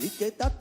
Educator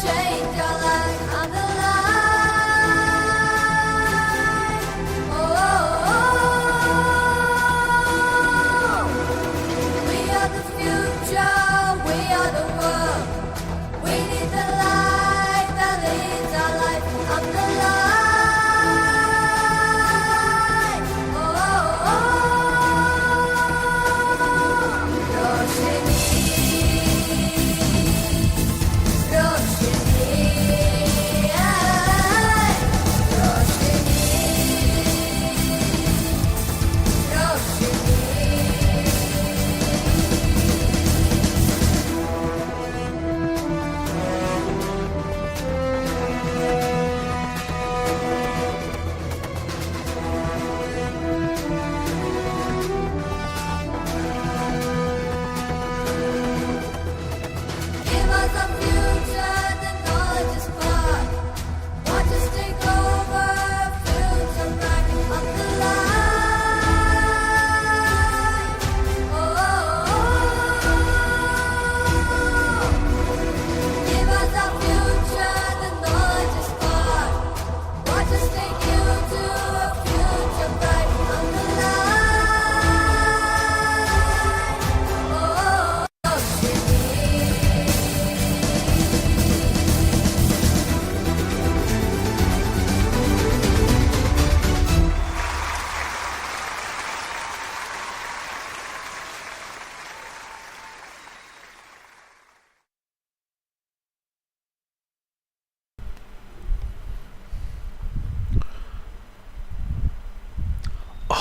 change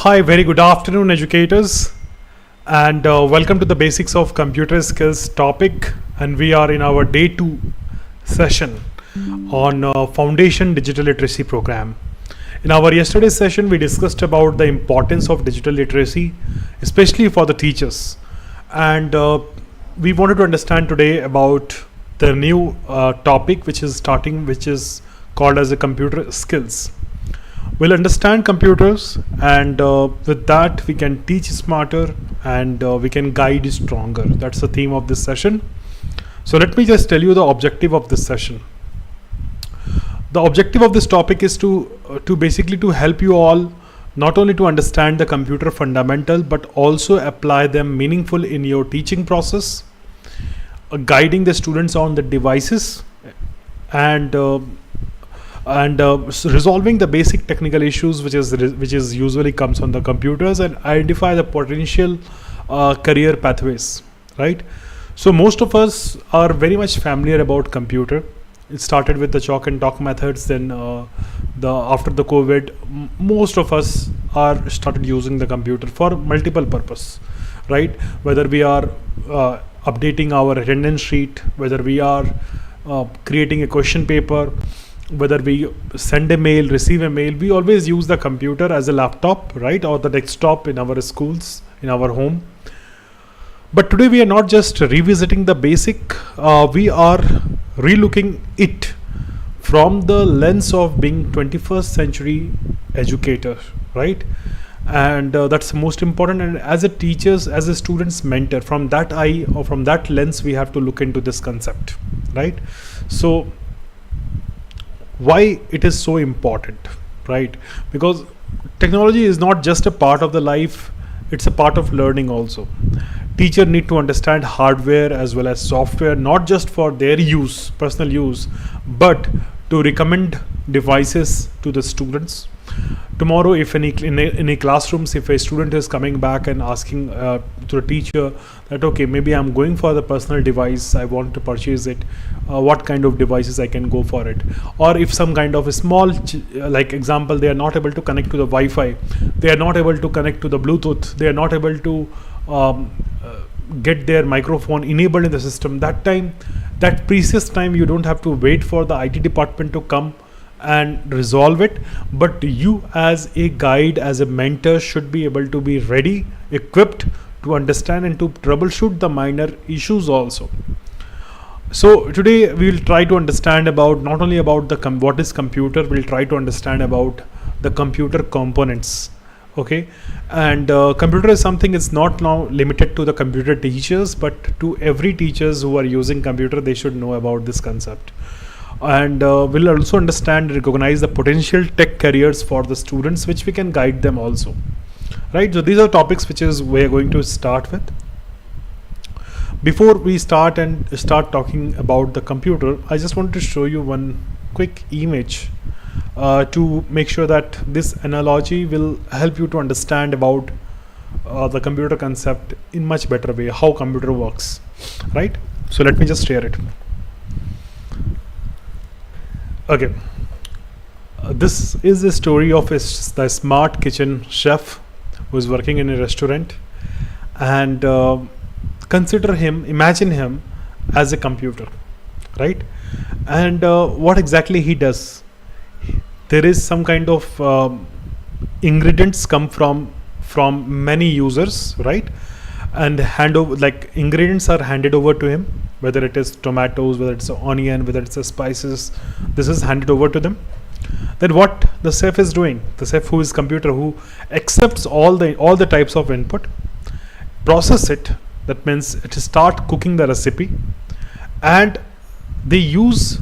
Hi, very good afternoon, educators, and welcome to the Basics of Computer Skills topic. And we are in our day 2 session on Foundation Digital Literacy program. In our yesterday's session, we discussed about the importance of digital literacy, especially for the teachers. And we wanted to understand today about the new topic which is starting, which is called as a computer skills. We'll understand computers, and with that we can teach smarter, and we can guide stronger. That's the theme of this session. So let me just tell you the objective of this session. The objective of this topic is to basically to help you all not only to understand the computer fundamental, but also apply them meaningful in your teaching process, guiding the students on the devices, and resolving the basic technical issues which is usually comes on the computers, and identify the potential career pathways, right? So most of us are very much familiar about computer. It started with the chalk and talk methods, then after the COVID, most of us are started using the computer for multiple purpose, right? Whether we are updating our attendance sheet, whether we are creating a question paper, whether we send a mail, receive a mail, we always use the computer as a laptop, right, or the desktop in our schools, in our home. But today we are not just revisiting the basic, we are relooking it from the lens of being 21st century educator, right? And that's most important. And as a teachers, as a student's mentor, from that eye or from that lens, we have to look into this concept, right? So why it is so important, right? Because technology is not just a part of the life, it's a part of learning also. Teacher need to understand hardware as well as software, not just for their use, personal use, but to recommend devices to the students. Tomorrow, if in a classrooms, if a student is coming back and asking to the teacher that, okay, maybe I'm going for the personal device, I want to purchase it, what kind of devices I can go for it? Or if some kind of a small, like example, they are not able to connect to the Wi-Fi, they are not able to connect to the Bluetooth, they are not able to get their microphone enabled in the system. That time, that precious time, you don't have to wait for the IT department to come and resolve it, but you as a guide, as a mentor, should be able to be ready, equipped to understand and to troubleshoot the minor issues also. So today we will try to understand about not only about the what is computer, we'll try to understand about the computer components, okay? And computer is something, it's not now limited to the computer teachers, but to every teachers who are using computer, they should know about this concept. And we'll also understand and recognize the potential tech careers for the students, which we can guide them also, right? So these are topics which is we're going to start with. Before we start talking about the computer, I just want to show you one quick image to make sure that this analogy will help you to understand about the computer concept in much better way, how computer works, right? So let me just share it. Okay, this is the story of the smart kitchen chef who is working in a restaurant, and imagine him as a computer, right? And what exactly he does, there is some kind of ingredients come from many users, right? And ingredients are handed over to him, whether it is tomatoes, whether it's onion, whether it's spices, this is handed over to them. Then what the chef is doing, the chef who is computer, who accepts all the types of input, process it, that means it start cooking the recipe, and they use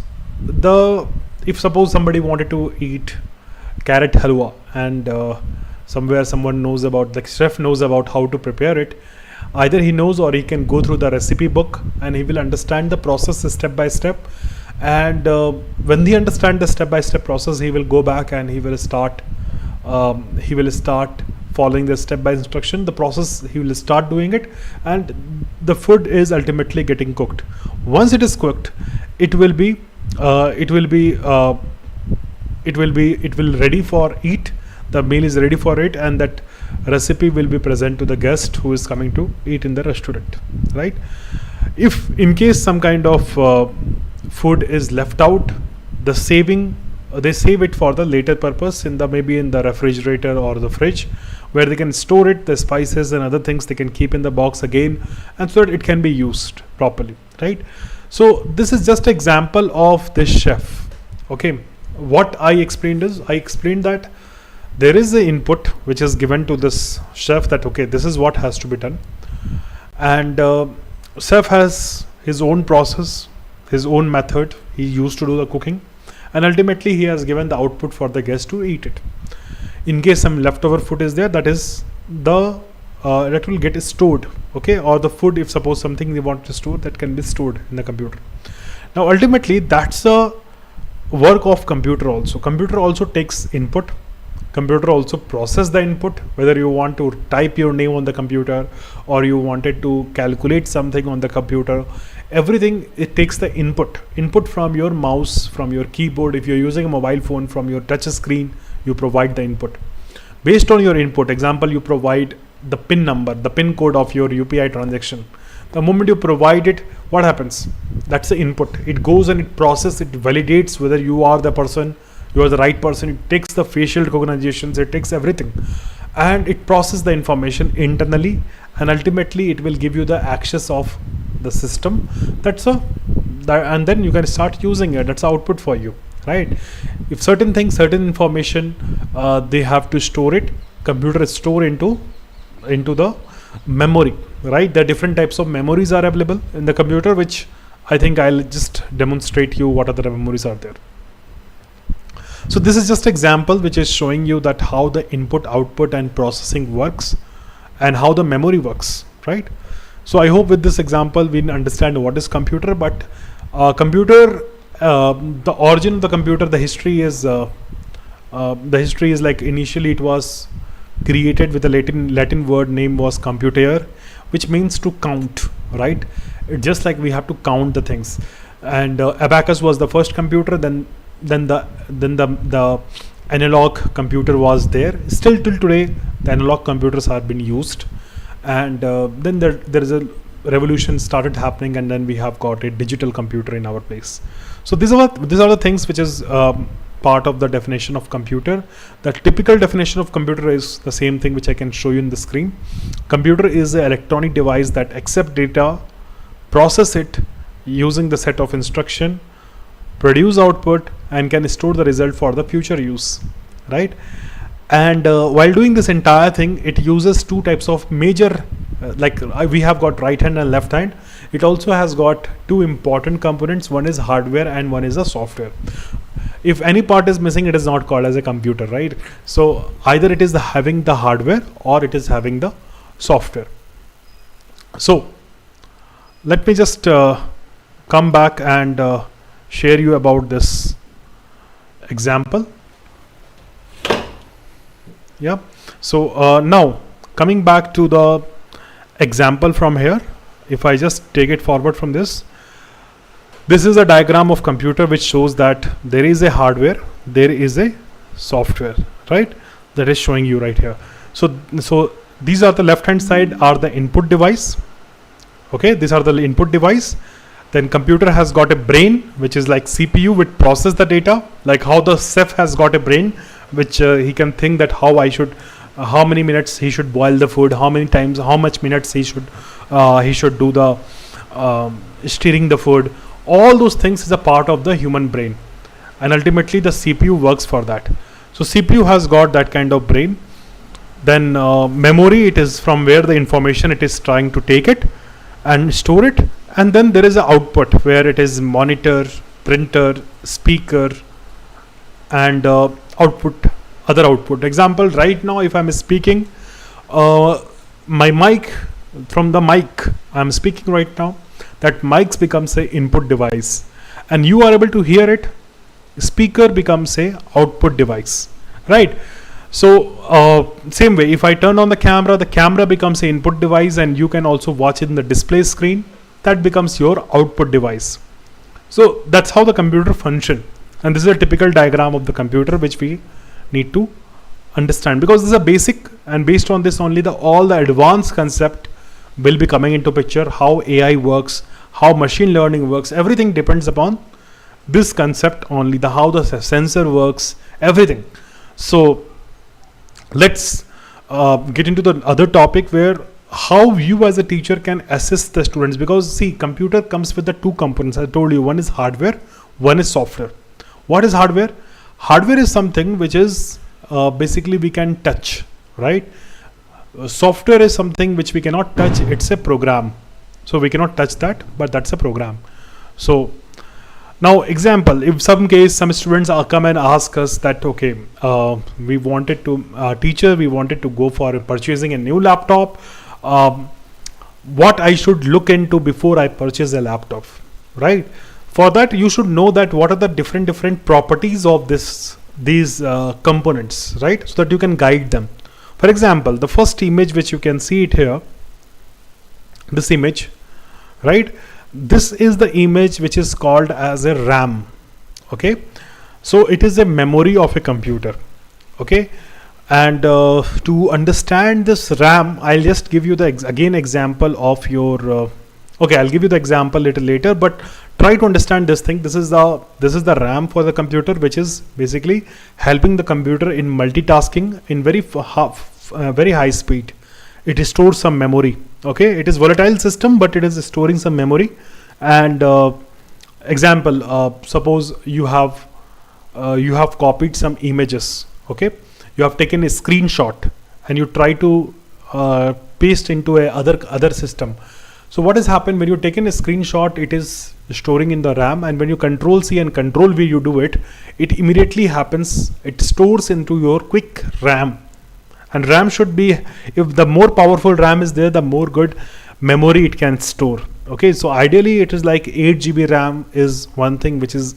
if suppose somebody wanted to eat carrot halwa, and somewhere someone knows about, the chef knows about how to prepare it. Either he knows, or he can go through the recipe book and he will understand the process step by step. And when he understands the step by step process, he will go back and he will start following the step by instruction, the process, he will start doing it, and the food is ultimately getting cooked. Once it is cooked, it will ready for eat. The meal is ready for it, and that recipe will be present to the guest who is coming to eat in the restaurant, right? If in case some kind of food is left out, the saving they save it for the later purpose in the maybe in the refrigerator or the fridge, where they can store it, the spices and other things they can keep in the box again, and so that it can be used properly, right? So this is just example of this chef. Okay, what I explained is, I explained that there is the input which is given to this chef, that okay, this is what has to be done, and chef has his own process, his own method he used to do the cooking, and ultimately he has given the output for the guest to eat it. In case some leftover food is there, that is the that will get stored, okay, or the food, if suppose something they want to store, that can be stored in the computer. Now ultimately that's the work of computer also. Computer also takes input, computer also process the input, whether you want to type your name on the computer or you wanted to calculate something on the computer, everything, it takes the input from your mouse, from your keyboard. If you're using a mobile phone, from your touch screen, you provide the input. Based on your input, example, you provide the pin number, the pin code of your UPI transaction. The moment you provide it, what happens? That's the input. It goes and it processes, it validates whether you are the person, you are the right person. It takes the facial recognitions, it takes everything, and it processes the information internally, and ultimately it will give you the access of the system. And then you can start using it. That's output for you, right? If certain things, certain information, they have to store it, computer is store into the memory, right? There are different types of memories are available in the computer, which I think I'll just demonstrate you what other memories are there. So this is just example which is showing you that how the input, output and processing works and how the memory works, right? So I hope with this example we understand what is computer. But computer, the origin of the computer, the history is like initially it was created with a Latin word name was computare, which means to count, right? It just like we have to count the things, and abacus was the first computer. Then the analog computer was there. Still till today the analog computers are being used, and then there is a revolution started happening, and then we have got a digital computer in our place. So these are the things which is part of the definition of computer. The typical definition of computer is the same thing which I can show you in the screen. Computer is an electronic device that accepts data, process it using the set of instruction, produce output, and can store the result for the future use, right? And while doing this entire thing, it uses two types of major we have got right hand and left hand. It also has got two important components. One is hardware and one is a software. If any part is missing, it is not called as a computer, right? So either it is having the hardware or it is having the software. So let me just come back and share you about this example. Yeah. So now coming back to the example from here, if I just take it forward from this is a diagram of computer which shows that there is a hardware, there is a software, right? That is showing you right here. So these are the left hand side are the input device. Okay, these are the input device. Then computer has got a brain, which is like CPU, which process the data, like how the chef has got a brain, which he can think that how many minutes he should boil the food, how many times, how much minutes he should do the stirring the food. All those things is a part of the human brain, and ultimately the CPU works for that. So CPU has got that kind of brain. Then memory, it is from where the information it is trying to take it and store it. And then there is an output where it is monitor, printer, speaker, and other output. Example, right now if I'm speaking, my mic, from the mic I'm speaking right now, that mic becomes a input device, and you are able to hear it. Speaker becomes a output device, right? So same way, if I turn on the camera becomes an input device, and you can also watch it in the display screen. That becomes your output device. So that's how the computer function, and this is a typical diagram of the computer which we need to understand, because this is a basic, and based on this only the all the advanced concept will be coming into picture. How AI works, how machine learning works, everything depends upon this concept only, the how the sensor works, everything. So let's get into the other topic, where how you as a teacher can assist the students. Because see, computer comes with the two components I told you. One is hardware, one is software. What is hardware? Hardware is something which is basically we can touch, right? Software is something which we cannot touch. It's a program, so we cannot touch that, but that's a program. So now example, if some students are come and ask us that, okay, we wanted to teacher, we wanted to go for purchasing a new laptop, what I should look into before I purchase a laptop, right? For that you should know that what are the different properties of these components, right? So that you can guide them. For example, the first image which you can see it here, this image, right? This is the image which is called as a RAM. Okay, so it is a memory of a computer. Okay, and to understand this RAM, I'll just give you the example of your okay, I'll give you the example little later, but try to understand this thing. This is the RAM for the computer, which is basically helping the computer in multitasking in very high speed. It stores some memory. Okay, it is volatile system, but it is storing some memory. And example, suppose you have copied some images. Okay, you have taken a screenshot and you try to paste into a other system. So what has happened when you taken a screenshot? It is storing in the RAM, and when you Control C and Control V you do it, it immediately happens. It stores into your quick RAM. And RAM should be, if the more powerful RAM is there, the more good memory it can store. Okay, so ideally it is like 8 GB RAM is one thing which is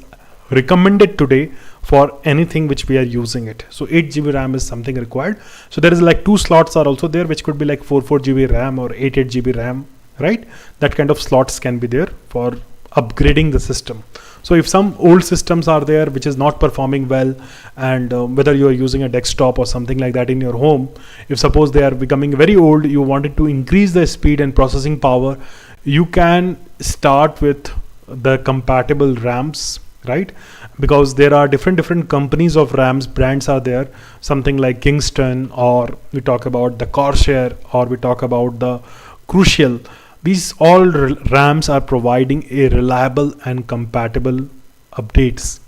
recommended today for anything which we are using it. So 8 GB RAM is something required. So there is like 2 slots are also there, which could be like 4 GB RAM or 8 GB RAM, right? That kind of slots can be there for upgrading the system. So if some old systems are there which is not performing well, and whether you are using a desktop or something like that in your home, if suppose they are becoming very old, you wanted to increase the speed and processing power, you can start with the compatible RAMs, right? Because there are different companies of RAMs, brands are there, something like Kingston, or we talk about the Corsair, or we talk about the Crucial. These all RAMs are providing a reliable and compatible updates.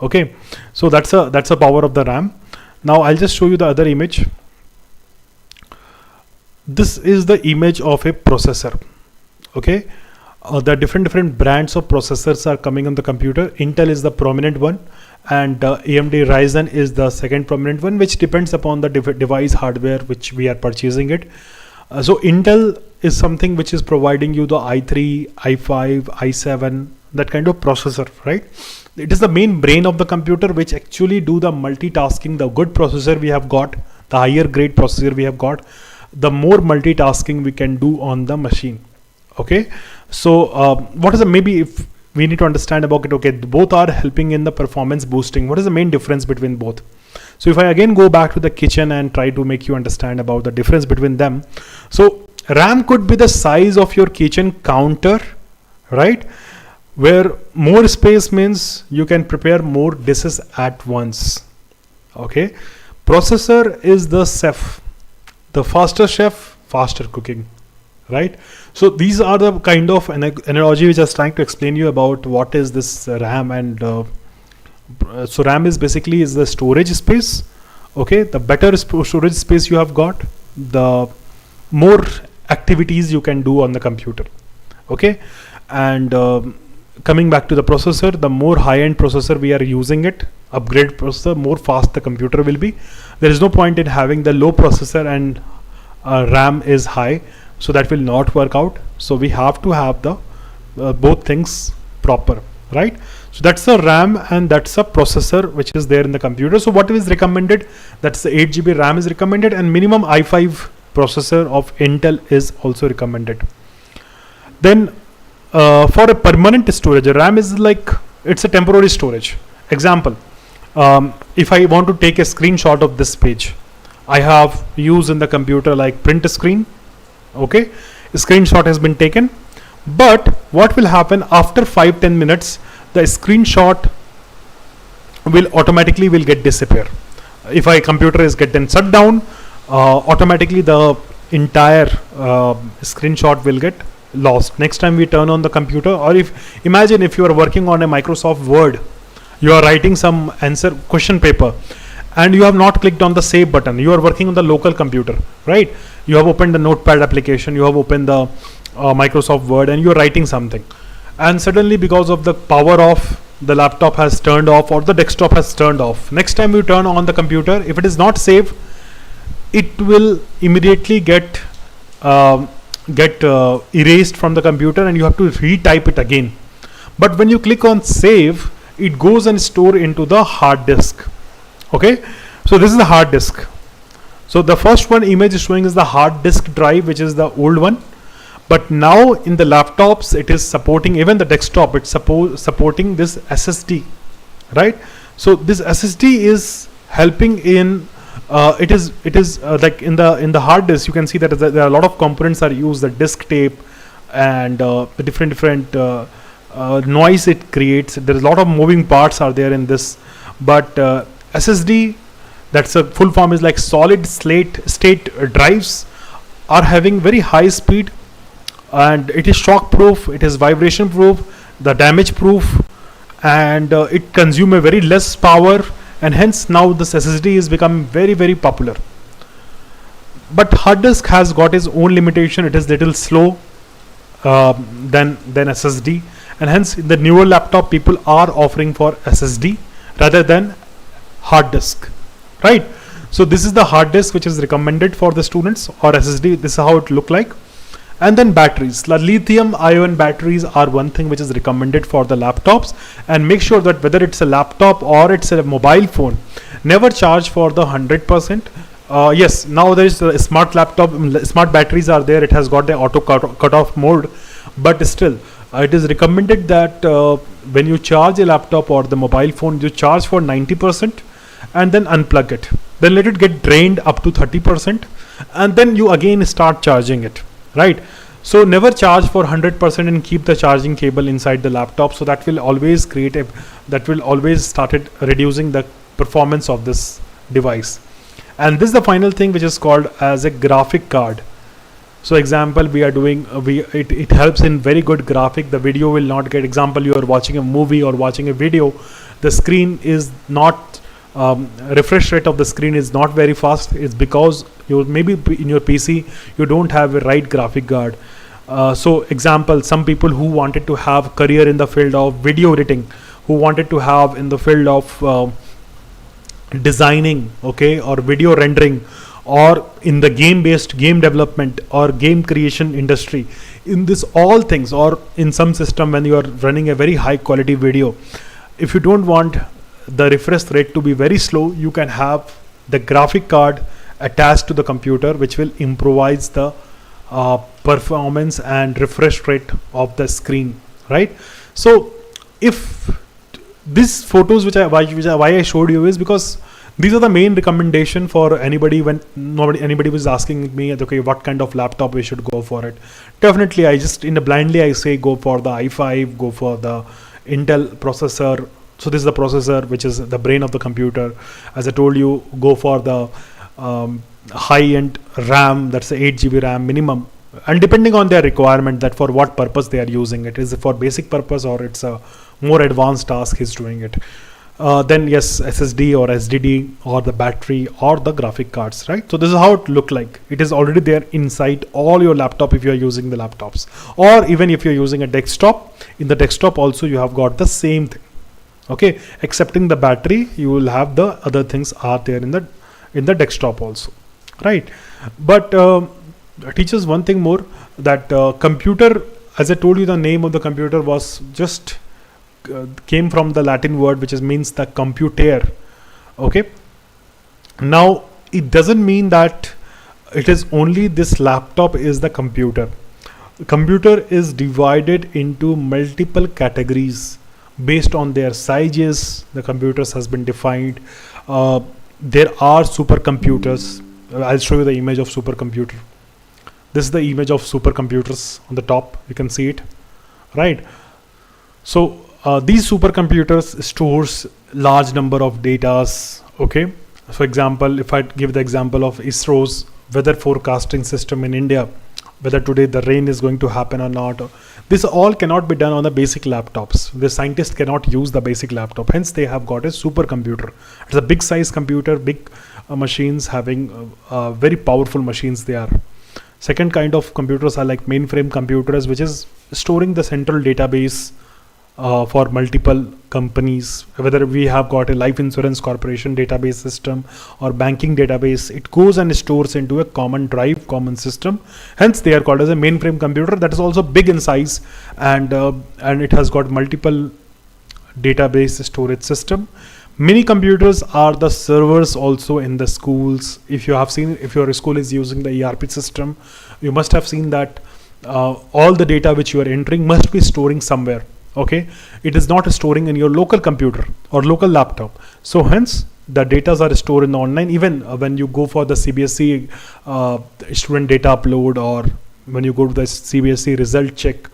Okay, so that's a power of the RAM. Now I'll just show you the other image. This is the image of a processor. Okay, the different brands of processors are coming on the computer. Intel is the prominent one, and AMD Ryzen is the second prominent one, which depends upon the device hardware which we are purchasing it. So Intel is something which is providing you the i3, i5, i7, that kind of processor, right? It is the main brain of the computer which actually do the multitasking. The good processor we have got, the higher grade processor we have got, the more multitasking we can do on the machine. Okay, so what is the, maybe if we need to understand about it, okay, both are helping in the performance boosting. What is the main difference between both? So if I again go back to the kitchen and try to make you understand about the difference between them. So RAM could be the size of your kitchen counter, right? Where more space means you can prepare more dishes at once. Okay, processor is the chef, the faster chef, faster cooking, right? So these are the kind of analogy which I was trying to explain you about what is this RAM. And so RAM is basically is the storage space. Okay, the better storage space you have got, the more activities you can do on the computer. Okay, and coming back to the processor, the more high-end processor we are using it, upgrade processor, more fast the computer will be. There is no point in having the low processor and RAM is high, so that will not work out. So we have to have the both things proper, right? So that's the RAM and that's a processor which is there in the computer. So what is recommended? That's the 8 GB RAM is recommended, and minimum i5 processor of Intel is also recommended. Then for a permanent storage, RAM is like, it's a temporary storage. Example, if I want to take a screenshot of this page, I have used in the computer, like print screen. Okay, screenshot has been taken, but what will happen after 5-10 minutes, the screenshot will automatically will get disappear. If a computer is getting shut down, automatically the entire screenshot will get lost. Next time we turn on the computer, or if imagine if you are working on a Microsoft Word, you are writing some answer question paper, and you have not clicked on the save button. You are working on the local computer, right? You have opened the notepad application, you have opened the Microsoft Word, and you are writing something, and suddenly because of the power off, the laptop has turned off or the desktop has turned off. Next time you turn on the computer, if it is not saved, it will immediately get erased from the computer, and you have to retype it again. But when you click on save, it goes and store into the hard disk. Okay, so this is the hard disk. So the first one image is showing is the hard disk drive, which is the old one. But now in the laptops, it is supporting, even the desktop, it's supporting this SSD, right? So this SSD is helping in it is like in the hard disk, you can see that there are a lot of components are used, the disk tape and the different noise it creates. There is a lot of moving parts are there in this, but SSD, that's a full form, is like solid state drives, are having very high speed, and it is shock proof, it is vibration proof, the damage proof, and it consumes a very less power, and hence now this SSD is becoming very popular. But hard disk has got its own limitation. It is little slow than SSD, and hence in the newer laptop people are offering for SSD rather than hard disk, right? So this is the hard disk which is recommended for the students, or SSD. This is how it look like. And then batteries, lithium ion batteries are one thing which is recommended for the laptops. And make sure that whether it's a laptop or it's a mobile phone, never charge for the 100%. Yes, now there is a smart laptop, smart batteries are there, it has got the auto cut off mode, but still it is recommended that when you charge a laptop or the mobile phone, you charge for 90% and then unplug it, then let it get drained up to 30%, and then you again start charging it, right? So never charge for 100% and keep the charging cable inside the laptop. So that will always started reducing the performance of this device. And this is the final thing, which is called as a graphic card. So example, we are doing it helps in very good graphic. The video will not get, example, you are watching a movie or watching a video, the screen is not refresh rate of the screen is not very fast. It's because you maybe in your PC you don't have a right graphic card. So example, some people who wanted to have career in the field of video editing, who wanted to have in the field of designing, okay, or video rendering, or in the game development or game creation industry, in this all things, or in some system when you are running a very high quality video, if you don't want the refresh rate to be very slow, you can have the graphic card attached to the computer, which will improvise the performance and refresh rate of the screen, right? So if these photos why I showed you is because these are the main recommendation for anybody when anybody was asking me, okay, what kind of laptop we should go for it. Definitely I just blindly I say go for the i5, go for the Intel processor. So this is the processor which is the brain of the computer. As I told you, go for the high-end RAM, that's the 8 GB RAM minimum, and depending on their requirement, that for what purpose they are using it, is it for basic purpose or it's a more advanced task is doing it. Then yes, SSD or SDD or the battery or the graphic cards, right? So this is how it look like. It is already there inside all your laptop if you are using the laptops, or even if you're using a desktop. In the desktop also you have got the same thing, okay, excepting the battery, you will have the other things are there in the desktop also, right? But teaches one thing more, that computer, as I told you, the name of the computer was just came from the Latin word which means the computare, okay. Now it doesn't mean that it is only this laptop is the computer. The computer is divided into multiple categories based on their sizes. The computers has been defined. There are supercomputers, I'll show you the image of supercomputer. This is the image of supercomputers on the top. You can see it, right? So these supercomputers stores large number of datas. Okay. For example, if I give the example of ISRO's weather forecasting system in India, whether today the rain is going to happen or not, this all cannot be done on the basic laptops. The scientists cannot use the basic laptop. Hence, they have got a supercomputer. It's a big size computer, big machines having very powerful machines they are. Second kind of computers are like mainframe computers, which is storing the central database for multiple companies. Whether we have got a life insurance corporation database system or banking database, it goes and stores into a common drive, common system. Hence, they are called as a mainframe computer. That is also big in size, and it has got multiple database storage system. Many computers are the servers also in the schools. If you have seen, if your school is using the ERP system, you must have seen that all the data which you are entering must be storing somewhere. Okay, it is not storing in your local computer or local laptop. So hence the data are stored in the online. Even when you go for the CBSE student data upload, or when you go to the CBSE result check,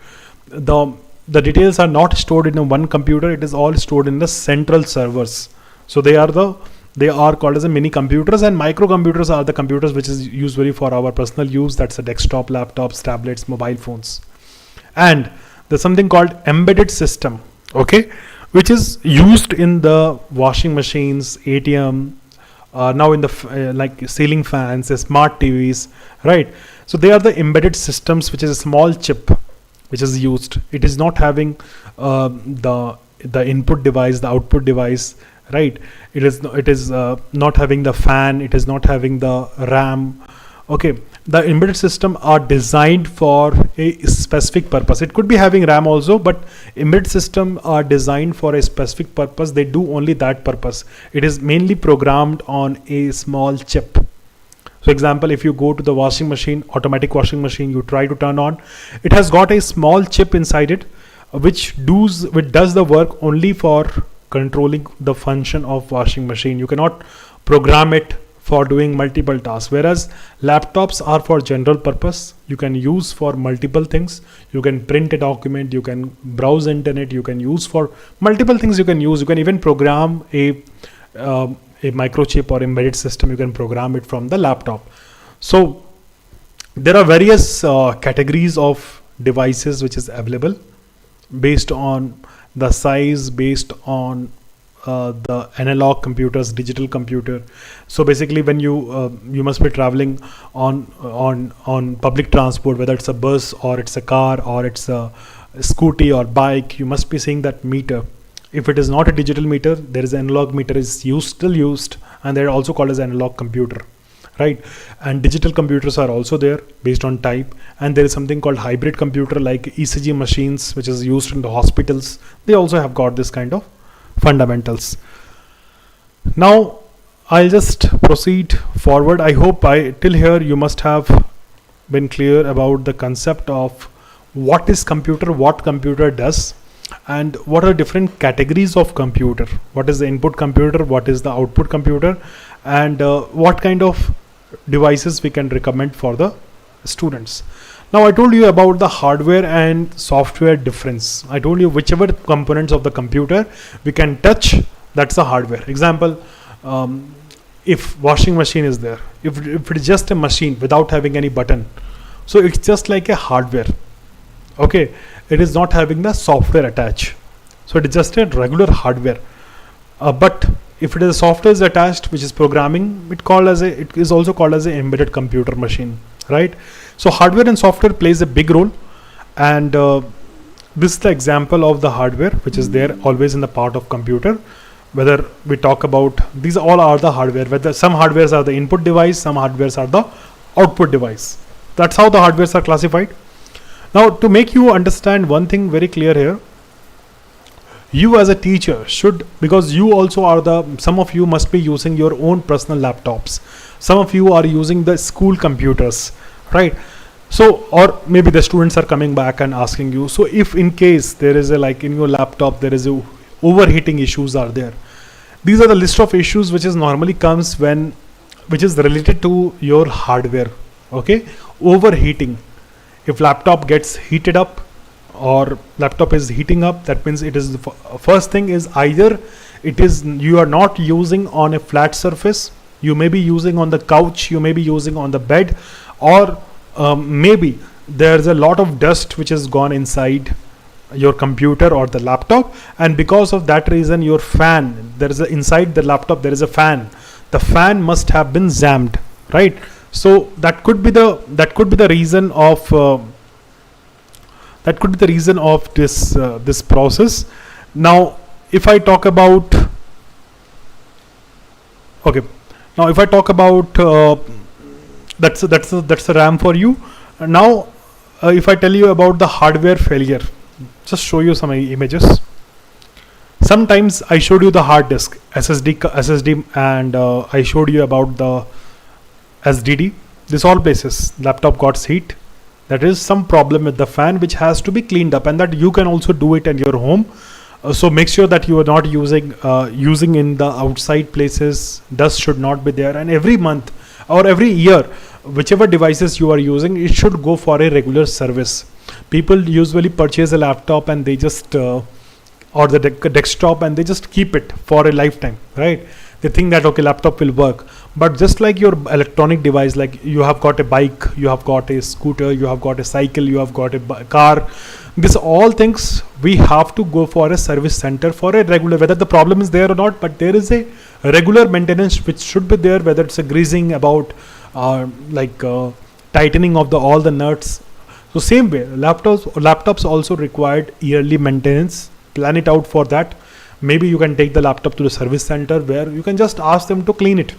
the details are not stored in a one computer. It is all stored in the central servers. So they are called as a mini computers, and microcomputers are the computers which is usually for our personal use. That's a desktop, laptops, tablets, mobile phones. And there's something called embedded system, okay, which is used in the washing machines, ATM, now in the like ceiling fans, smart TVs, right? So they are the embedded systems, which is a small chip which is used. It is not having the input device, the output device, right? It is not having the fan. It is not having the RAM. Okay, the embedded system are designed for a specific purpose. It could be having RAM also, but embedded system are designed for a specific purpose. They do only that purpose. It is mainly programmed on a small chip. So example, if you go to the washing machine, automatic washing machine, you try to turn on, it has got a small chip inside it, which does the work only for controlling the function of washing machine. You cannot program it for doing multiple tasks, whereas laptops are for general purpose. You can use for multiple things. You can print a document, you can browse internet, you can use for multiple things. You can even program a microchip or embedded system. You can program it from the laptop. So there are various categories of devices which is available based on the size, based on the analog computers, digital computer. So basically, when you must be traveling on public transport, whether it's a bus or it's a car or it's a scooty or bike, you must be seeing that meter. If it is not a digital meter, there is an analog meter is still used, and they're also called as analog computer, right? And digital computers are also there based on type. And there is something called hybrid computer, like ECG machines, which is used in the hospitals. They also have got this kind of fundamentals. Now I'll just proceed forward. I hope till here you must have been clear about the concept of what is computer, what computer does, and what are different categories of computer. What is the input computer, what is the output computer, and what kind of devices we can recommend for the students. Now I told you about the hardware and software difference. I told you whichever components of the computer we can touch, that's the hardware. Example, if washing machine is there, if it is just a machine without having any button, so it's just like a hardware. Okay, it is not having the software attached, so it is just a regular hardware. But if it is a software is attached, which is programming, it is also called as an embedded computer machine, right? So hardware and software plays a big role, and this is the example of the hardware which is there always in the part of computer. Whether we talk about, these all are the hardware, whether some hardwares are the input device, some hardwares are the output device. That's how the hardwares are classified. Now to make you understand one thing very clear here, you as a teacher should, because you also are some of you must be using your own personal laptops, some of you are using the school computers, right? So, or maybe the students are coming back and asking you, so if in case there is like in your laptop there is overheating issues are there, these are the list of issues which is normally comes when which is related to your hardware. Okay, overheating. If laptop gets heated up or laptop is heating up, that means it is first thing is either it is you are not using on a flat surface, you may be using on the couch, you may be using on the bed, or maybe there's a lot of dust which has gone inside your computer or the laptop, and because of that reason your fan, there is a inside the laptop there is a fan, the fan must have been jammed, right? So that could be the reason of this process. Now if I talk about okay now if I talk about that's the RAM for you. Now if I tell you about the hardware failure, just show you some images. Sometimes I showed you the hard disk, SSD, and I showed you about the SDD. This all places laptop got heat. That is some problem with the fan which has to be cleaned up, and that you can also do it in your home. So make sure that you are not using in the outside places. Dust should not be there, and every month or every year, whichever devices you are using, it should go for a regular service. People usually purchase a laptop and they just or the desktop and they just keep it for a lifetime, right? They think that okay, laptop will work, but just like your electronic device, like you have got a bike, you have got a scooter, you have got a cycle, you have got a car, this all things we have to go for a service center for a regular, whether the problem is there or not, but there is a regular maintenance which should be there, whether it's a greasing about tightening of all the nuts. So same way laptops also required yearly maintenance. Plan it out for that. Maybe you can take the laptop to the service center where you can just ask them to clean it.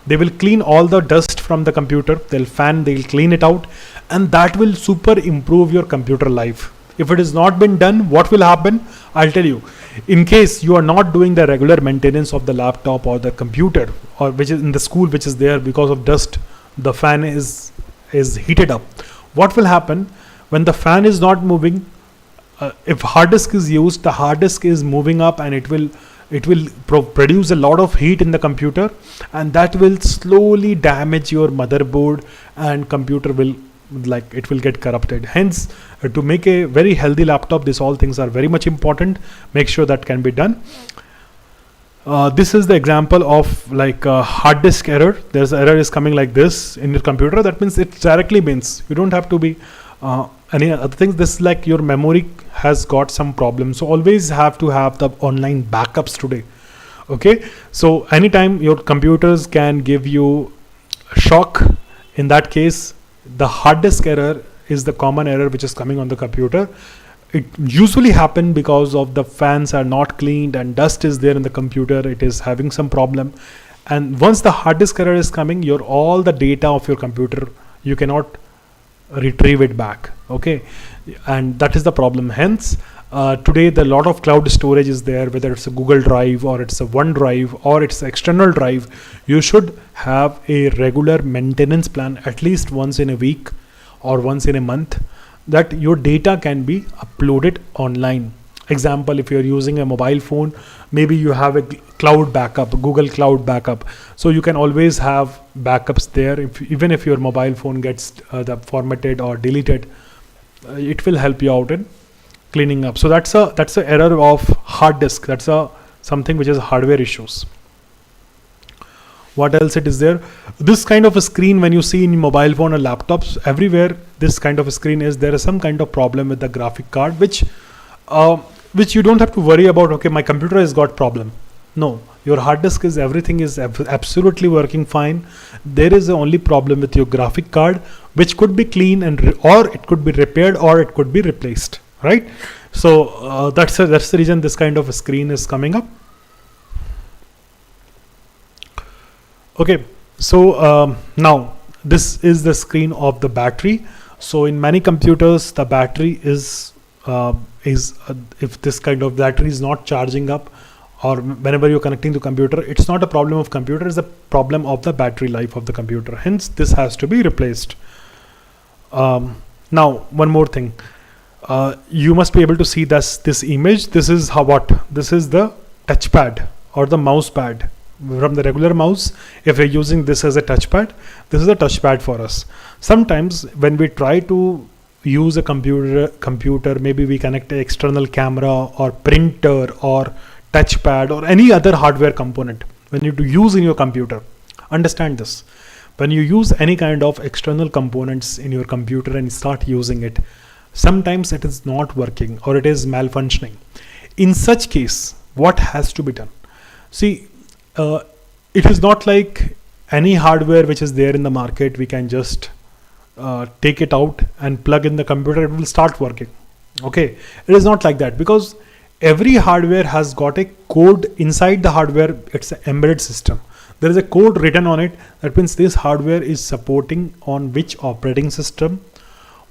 They will clean all the dust from the computer, they'll clean it out, and that will super improve your computer life. If it has not been done, what will happen? I'll tell you. In case you are not doing the regular maintenance of the laptop or the computer, or which is in the school, which is there because of dust, the fan is heated up. What will happen when the fan is not moving? If hard disk is used, the hard disk is moving up, and it will produce a lot of heat in the computer, and that will slowly damage your motherboard, and computer will get corrupted. Hence, to make a very healthy laptop, these all things are very much important. Make sure that can be done. This is the example of hard disk error. There's error is coming like this in your computer. That means it directly means you don't have to be any other things. This is like your memory has got some problem. So always have to have the online backups today. Okay. So anytime your computers can give you a shock, in that case, the hard disk error is the common error which is coming on the computer. It usually happen because of the fans are not cleaned and dust is there in the computer. It is having some problem. And once the hard disk error is coming, all the data of your computer, you cannot retrieve it back. Okay. And that is the problem. Hence, today the lot of cloud storage is there, whether it's a Google Drive or it's a OneDrive or it's external drive. You should have a regular maintenance plan at least once in a week or once in a month, that your data can be uploaded online. Example, if you're using a mobile phone, maybe you have a cloud backup, Google Cloud backup. So you can always have backups there. Even if your mobile phone gets formatted or deleted, it will help you out in cleaning up. So that's a error of hard disk. That's something which is hardware issues. What else it is there? This kind of a screen, when you see in mobile phone or laptops, everywhere this kind of a screen is, there is some kind of problem with the graphic card, which you don't have to worry about. Okay, my computer has got problem. No, your hard disk is, everything is absolutely working fine. There is the only problem with your graphic card, which could be clean or it could be repaired or it could be replaced, right? So that's the reason this kind of a screen is coming up. Okay, so now this is the screen of the battery. So in many computers, the battery is if this kind of battery is not charging up, or whenever you're connecting to computer, it's not a problem of computer, it's a problem of the battery life of the computer. Hence, this has to be replaced. Now, one more thing. You must be able to see this image. This is this is the touchpad or the mouse pad. from the regular mouse. If we're using this as a touchpad, this is a touchpad for us. Sometimes when we try to use a computer, maybe we connect an external camera or printer or touchpad or any other hardware component when you do use in your computer. Understand this. When you use any kind of external components in your computer and start using it, sometimes it is not working or it is malfunctioning. In such case, what has to be done? See, it is not like any hardware which is there in the market, we can just take it out and plug in the computer, it will start working. Okay, it is not like that, because every hardware has got a code inside the hardware. It's an embedded system. There is a code written on it. That means this hardware is supporting on which operating system,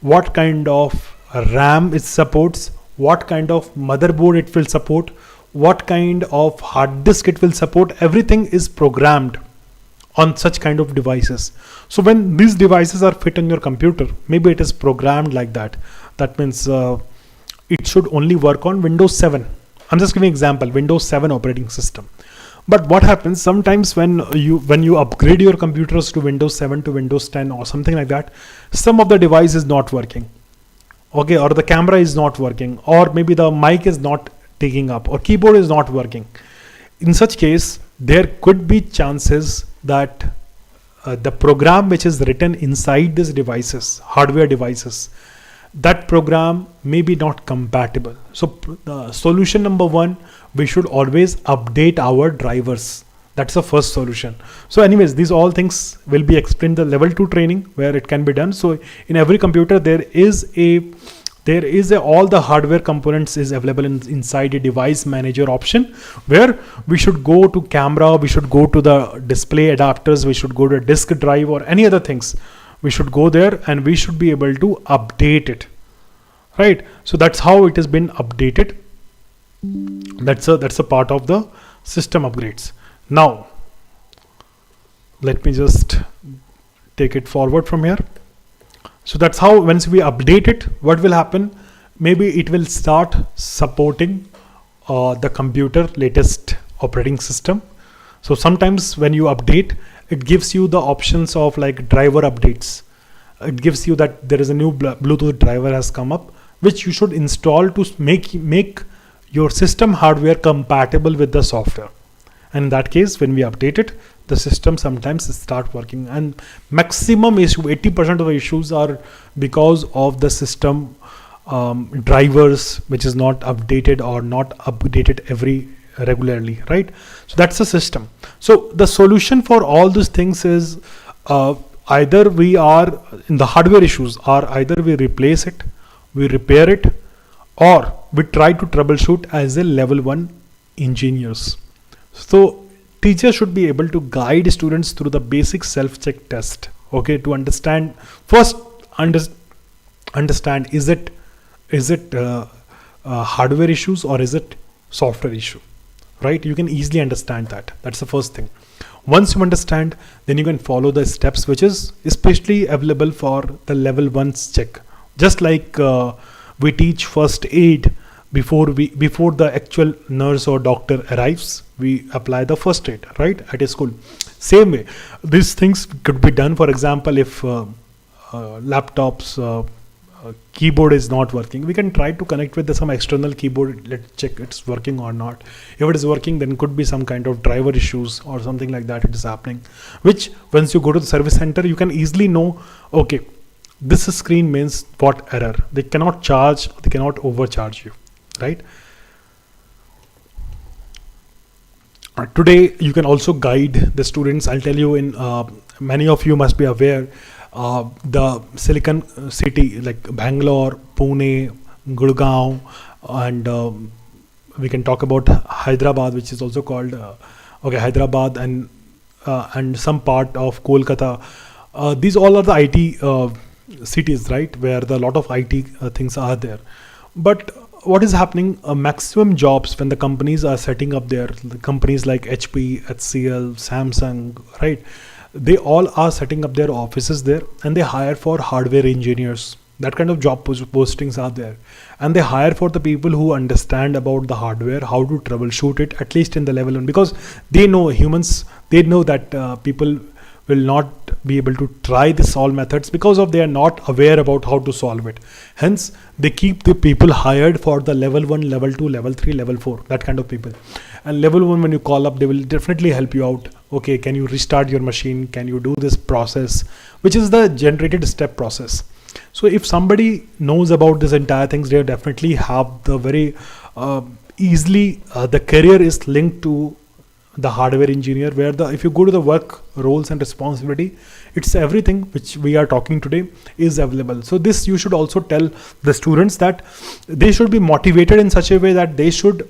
what kind of RAM it supports, what kind of motherboard it will support, what kind of hard disk it will support. Everything is programmed on such kind of devices. So when these devices are fit on your computer, maybe it is programmed like that. That means it should only work on Windows 7. I'm just giving an example, Windows 7 operating system. But what happens sometimes when you upgrade your computers to Windows 7 to Windows 10 or something like that, some of the device is not working. Okay, or the camera is not working, or maybe the mic is not taking up, or keyboard is not working. In such case, there could be chances that the program which is written inside these devices, hardware devices, that program may be not compatible. So solution number one, we should always update our drivers. That's the first solution. So anyways, these all things will be explained in the level 2 training where it can be done. So in every computer there is all the hardware components is available inside a device manager option, where we should go to camera, we should go to the display adapters, we should go to disk drive or any other things. We should go there and we should be able to update it, right? So that's how it has been updated. That's a part of the system upgrades. Now let me just take it forward from here. So that's how once we update it, what will happen? Maybe it will start supporting the computer latest operating system. So sometimes when you update, it gives you the options of like driver updates. It gives you that there is a new Bluetooth driver has come up, which you should install to make your system hardware compatible with the software. And in that case, when we update it, the system sometimes start working. And maximum issue, 80% of the issues are because of the system drivers, which is not updated or not updated regularly, right? So that's the system. So the solution for all these things is either we are in the hardware issues, or either we replace it, we repair it, or we try to troubleshoot as a level 1 engineers. So teachers should be able to guide students through the basic self-check test. Okay, to understand first, understand is it hardware issues or is it software issue, right? You can easily understand that. That's the first thing. Once you understand, then you can follow the steps, which is especially available for the level 1's check. Just like we teach first aid before the actual nurse or doctor arrives, we apply the first aid, right, at a school. Same way, these things could be done. For example, if laptops keyboard is not working, we can try to connect with some external keyboard. Let's check it's working or not. If it is working, then could be some kind of driver issues or something like that it is happening, which once you go to the service center, you can easily know, okay, this screen means what error. They cannot charge, they cannot overcharge you, right? Today you can also guide the students. I'll tell you, in many of you must be aware, the Silicon City like Bangalore, Pune, Gurgaon, and we can talk about Hyderabad, which is also called Hyderabad, and some part of Kolkata. These all are the IT cities, right, where a lot of IT things are there. But what is happening? Maximum jobs when the companies are setting up there, the companies like HP, HCL, Samsung, right? They all are setting up their offices there, and they hire for hardware engineers. That kind of job postings are there, and they hire for the people who understand about the hardware, how to troubleshoot it, at least in the level 1, because they know humans, they know that people will not be able to try this all methods because of they are not aware about how to solve it. Hence they keep the people hired for the level 1, level 2, level 3, level 4, that kind of people. And level 1, when you call up, they will definitely help you out. Okay, can you restart your machine, can you do this process, which is the generated step process. So if somebody knows about this entire things, they definitely have the very easily the career is linked to the hardware engineer, where the if you go to the work roles and responsibility, it's everything which we are talking today is available. So this you should also tell the students that they should be motivated in such a way that they should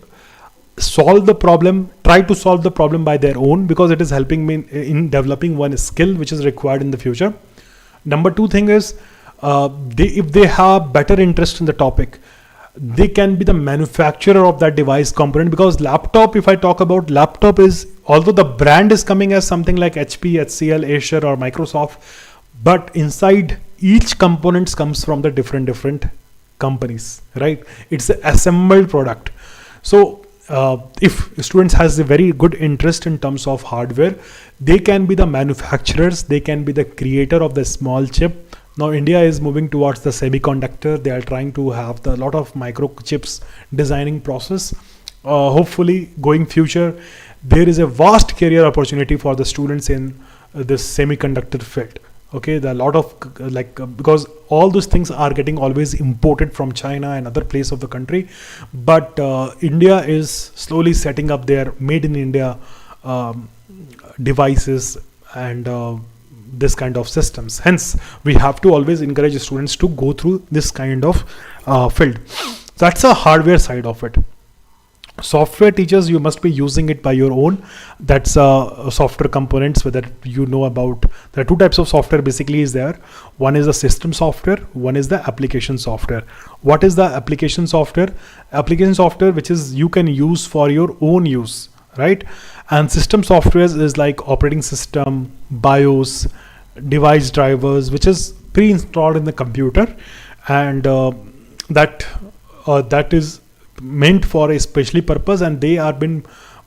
solve the problem, try to solve the problem by their own, because it is helping me in developing one skill which is required in the future. Number 2 thing is if they have better interest in the topic, they can be the manufacturer of that device component. Because laptop, if I talk about laptop, is although the brand is coming as something like HP, HCL, Acer or Microsoft, but inside each components comes from the different companies, right? It's an assembled product. So if students has a very good interest in terms of hardware, they can be the manufacturers, they can be the creator of the small chip. Now India is moving towards the semiconductor. They are trying to have the lot of microchips designing process. Hopefully going future, there is a vast career opportunity for the students in this semiconductor field. Okay, there are a lot of because all those things are getting always imported from China and other place of the country, but India is slowly setting up their made in India devices and this kind of systems. Hence we have to always encourage students to go through this kind of field. That's a hardware side of it. Software teachers, you must be using it by your own. That's software components, whether you know about. There are 2 types of software basically is there. One is the system software, one is the application software. What is the application software? Application software which is you can use for your own use, right? And system software is like operating system, BIOS, device drivers, which is pre-installed in the computer, and that is meant for a special purpose, and they are been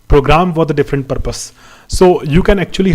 programmed for the different purpose. So you can actually